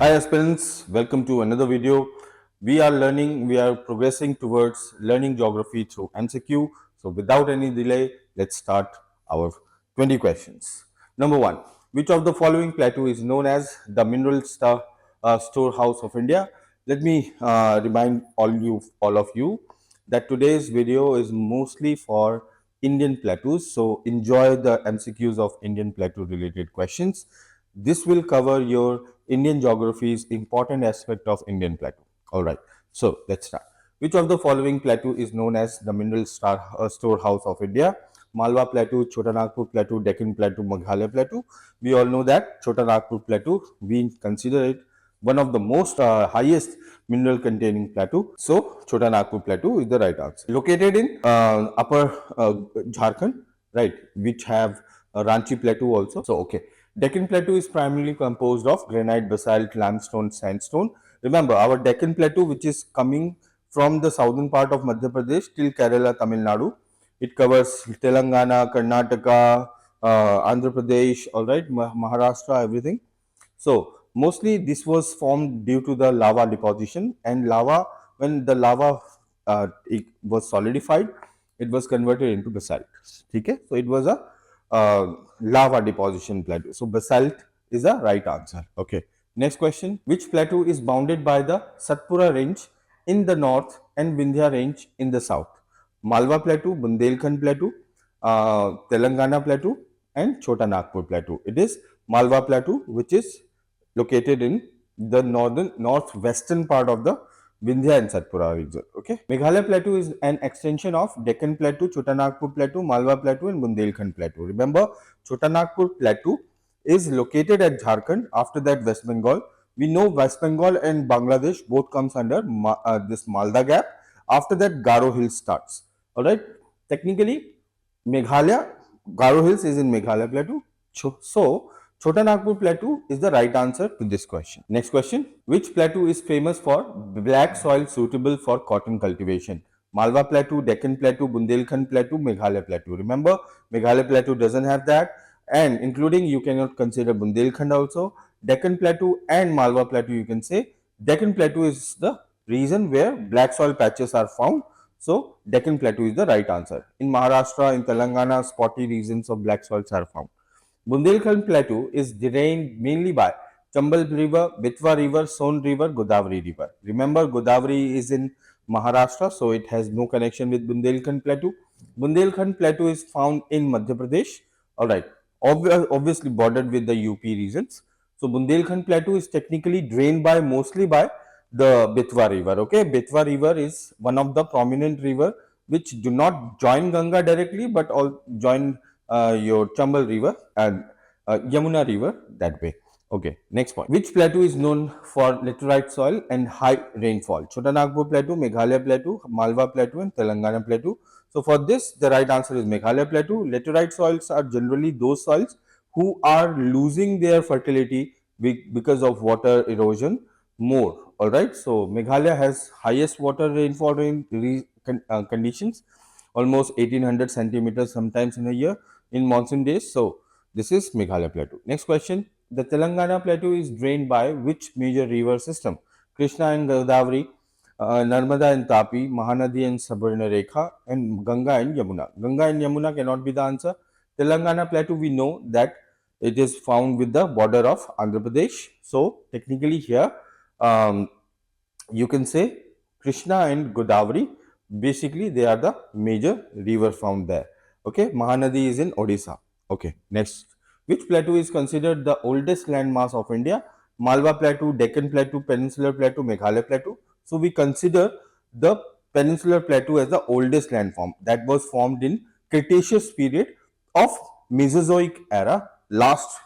Hi aspirants, welcome to another video. We are progressing towards learning geography through MCQ. So without any delay, let's start our 20 questions. Number one, which of the following plateau is known as the mineral storehouse of India? Let me remind all of you that today's video is mostly for Indian plateaus. So enjoy the MCQs of Indian plateau related questions. This will cover your Indian geography's important aspect of Indian plateau. All right. So let's start. Which of the following plateau is known as the storehouse of India? Malwa Plateau, Chota Nagpur Plateau, Deccan Plateau, Meghalaya Plateau. We all know that Chota Nagpur Plateau, we consider it one of the most highest mineral containing plateau. So Chota Nagpur Plateau is the right answer. Located in upper Jharkhand, right, which have Ranchi Plateau also. So okay. Deccan Plateau is primarily composed of granite, basalt, limestone, sandstone. Remember, our Deccan Plateau, which is coming from the southern part of Madhya Pradesh till Kerala, Tamil Nadu. It covers Telangana, Karnataka, Andhra Pradesh, all right, Maharashtra, everything. So mostly this was formed due to the lava deposition, and lava, when the lava it was solidified, it was converted into basalt. Okay, so it was a lava deposition plateau. So basalt is the right answer. Okay. Next question: which plateau is bounded by the Satpura range in the north and Vindhya range in the south? Malwa Plateau, Bundelkhand Plateau, Telangana Plateau, and Chota Nagpur Plateau. It is Malwa Plateau, which is located in the northwestern part of the Vindhya and Satpura region. Okay. Meghalaya Plateau is an extension of Deccan Plateau, Chota Nagpur Plateau, Malwa Plateau, and Bundelkhand Plateau. Remember, Chota Nagpur Plateau is located at Jharkhand. After that, West Bengal. We know West Bengal and Bangladesh both comes under this Malda Gap. After that, Garo Hills starts. All right. Technically, Meghalaya, Garo Hills is in Meghalaya Plateau. So, Chota Nagpur Plateau is the right answer to this question. Next question. Which plateau is famous for black soil suitable for cotton cultivation? Malwa Plateau, Deccan Plateau, Bundelkhand Plateau, Meghalaya Plateau. Remember, Meghalaya Plateau doesn't have that, and including you cannot consider Bundelkhand also. Deccan Plateau and Malwa Plateau, you can say. Deccan Plateau is the region where black soil patches are found. So, Deccan Plateau is the right answer. In Maharashtra, in Telangana, spotty regions of black soils are found. Bundelkhand Plateau is drained mainly by Chambal River, Betwa River, Son River, Godavari River. Remember, Godavari is in Maharashtra, so it has no connection with Bundelkhand Plateau. Bundelkhand Plateau is found in Madhya Pradesh. All right, obviously bordered with the UP regions. So Bundelkhand Plateau is technically drained by mostly by the Betwa River. Okay, Betwa River is one of the prominent river which do not join Ganga directly, but all join your Chambal River and Yamuna River that way. Okay, next point. Which plateau is known for laterite soil and high rainfall? Chota Nagpur Plateau, Meghalaya Plateau, Malwa Plateau, and Telangana Plateau. So for this, the right answer is Meghalaya Plateau. Laterite soils are generally those soils who are losing their fertility because of water erosion more. All right. So Meghalaya has highest water rainfall conditions, almost 1800 centimeters sometimes in a year in monsoon days. So this is Meghalaya Plateau. Next question. The Telangana Plateau is drained by which major river system? Krishna and Godavari, Narmada and Tapi, Mahanadi and Sabarnarekha, and Ganga and Yamuna. Ganga and Yamuna cannot be the answer. Telangana Plateau, we know that it is found with the border of Andhra Pradesh. So technically here, um, you can say Krishna and Godavari. Basically, they are the major river found there. Okay, Mahanadi is in Odisha. Okay, next. Which plateau is considered the oldest landmass of India? Malwa Plateau, Deccan Plateau, Peninsular Plateau, Meghalaya Plateau. So we consider the Peninsular Plateau as the oldest landform that was formed in Cretaceous period of Mesozoic era, last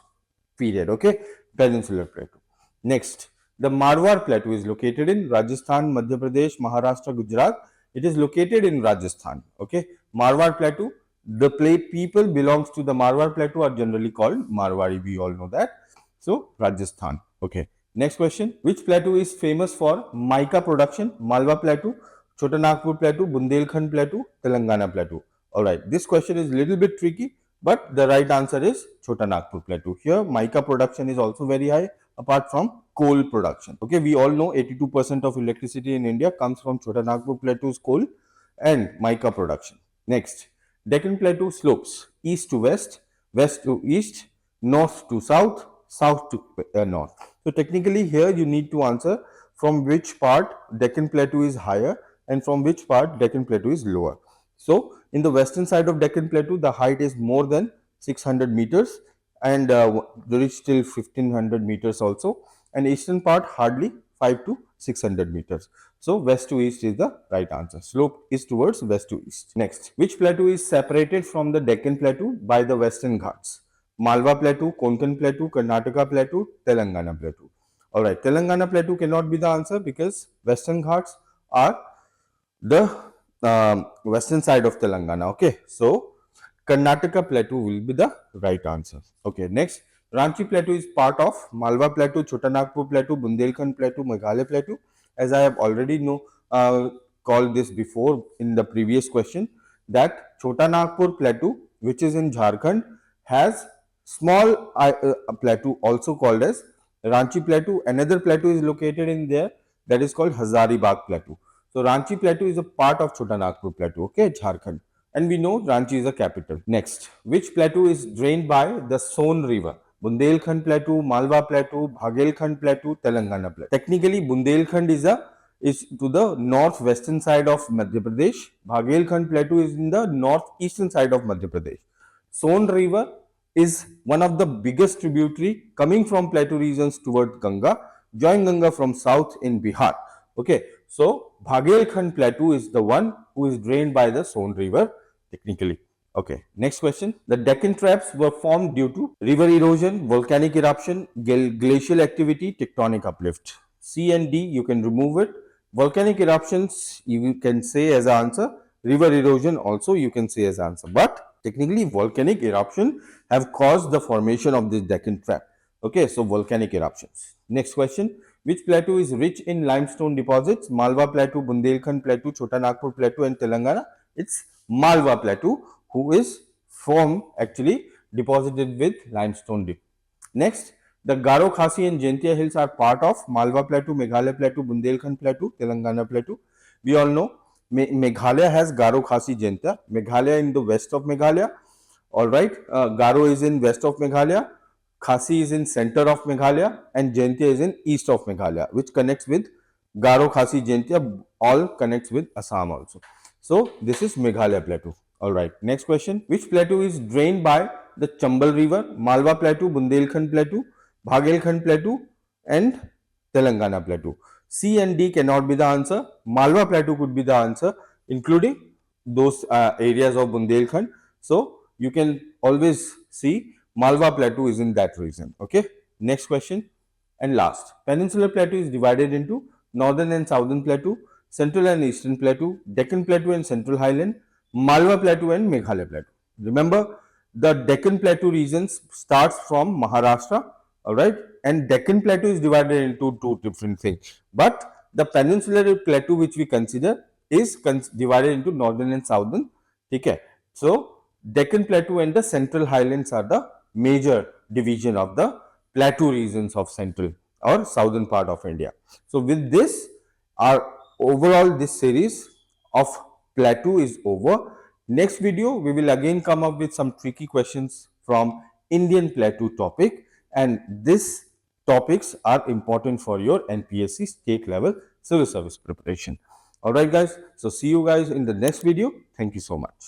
period. Okay, Peninsular Plateau. Next, the Marwar Plateau is located in Rajasthan, Madhya Pradesh, Maharashtra, Gujarat. It is located in Rajasthan. Okay, Marwar Plateau. The people belongs to the Marwar Plateau are generally called Marwari. We all know that. So Rajasthan. Okay. Next question. Which plateau is famous for mica production? Malwa Plateau, Chota Nagpur Plateau, Bundelkhand Plateau, Telangana Plateau. All right. This question is little bit tricky, but the right answer is Chota Nagpur Plateau. Here, mica production is also very high apart from coal production. Okay, we all know 82% of electricity in India comes from Chota Nagpur Plateau's coal and mica production. Next, Deccan Plateau slopes east to west, west to east, north to south, south to north. So technically here you need to answer from which part Deccan Plateau is higher and from which part Deccan Plateau is lower. So in the western side of Deccan Plateau, the height is more than 600 meters and there is still 1500 meters also, and eastern part hardly 5 to 600 meters. So west to east is the right answer. Slope is towards west to east. Next, which plateau is separated from the Deccan Plateau by the Western Ghats? Malwa Plateau, Konkan Plateau, Karnataka Plateau, Telangana Plateau. Alright, Telangana Plateau cannot be the answer because Western Ghats are the western side of Telangana. Okay, so Karnataka Plateau will be the right answer. Okay, next, Ranchi Plateau is part of Malwa Plateau, Chota Nagpur Plateau, Bundelkhand Plateau, Meghalaya Plateau. As I have already called this before in the previous question, that Chota Nagpur Plateau, which is in Jharkhand, has small plateau also called as Ranchi Plateau. Another plateau is located in there, that is called Hazaribagh Plateau. So Ranchi Plateau is a part of Chota Nagpur Plateau, okay, Jharkhand. And we know Ranchi is a capital. Next, which plateau is drained by the Son River? Bundelkhand Plateau, Malwa Plateau, Bhagelkhand Plateau, Telangana Plateau. Technically, Bundelkhand is to the northwestern side of Madhya Pradesh. Bhagelkhand Plateau is in the northeastern side of Madhya Pradesh. Son River is one of the biggest tributary coming from plateau regions toward Ganga, join Ganga from south in Bihar. Okay, so Bhagelkhand Plateau is the one who is drained by the Son River technically. Okay, next question. The Deccan Traps were formed due to river erosion, volcanic eruption, glacial activity, tectonic uplift. C and D, you can remove it. Volcanic eruptions, you can say as answer. River erosion also you can say as answer. But technically, volcanic eruption have caused the formation of this Deccan Trap. Okay, so volcanic eruptions. Next question. Which plateau is rich in limestone deposits? Malwa Plateau, Bundelkhand Plateau, Chota Nagpur Plateau and Telangana. It's Malwa Plateau who is formed actually deposited with limestone. Next, the Garo Khasi and Jaintia hills are part of Malwa Plateau, Meghalaya Plateau, Bundelkhand Plateau, Telangana Plateau. We all know Meghalaya has Garo Khasi Jaintia. Meghalaya in the west of Meghalaya. Alright, Garo is in west of Meghalaya. Khasi is in center of Meghalaya and Jaintia is in east of Meghalaya, which connects with Garo, Khasi, Jaintia, all connects with Assam also. So this is Meghalaya Plateau. Alright, next question. Which plateau is drained by the Chambal River? Malwa Plateau, Bundelkhand Plateau, Bhagelkhand Plateau and Telangana Plateau. C and D cannot be the answer. Malwa Plateau could be the answer, including those areas of Bundelkhand. So you can always see Malwa Plateau is in that region. Okay. Next question and last. Peninsular Plateau is divided into northern and southern plateau, central and eastern plateau, Deccan Plateau and central highland, Malwa Plateau and Meghalaya Plateau. Remember, the Deccan Plateau regions starts from Maharashtra, alright, and Deccan Plateau is divided into two different things. But the Peninsular Plateau which we consider is divided into northern and southern. Okay. So Deccan Plateau and the central highlands are the major division of the plateau regions of central or southern part of India. So with this, our overall this series of plateau is over. Next video, we will again come up with some tricky questions from Indian plateau topic, and these topics are important for your NPSC state level civil service preparation. Alright guys, so see you guys in the next video. Thank you so much.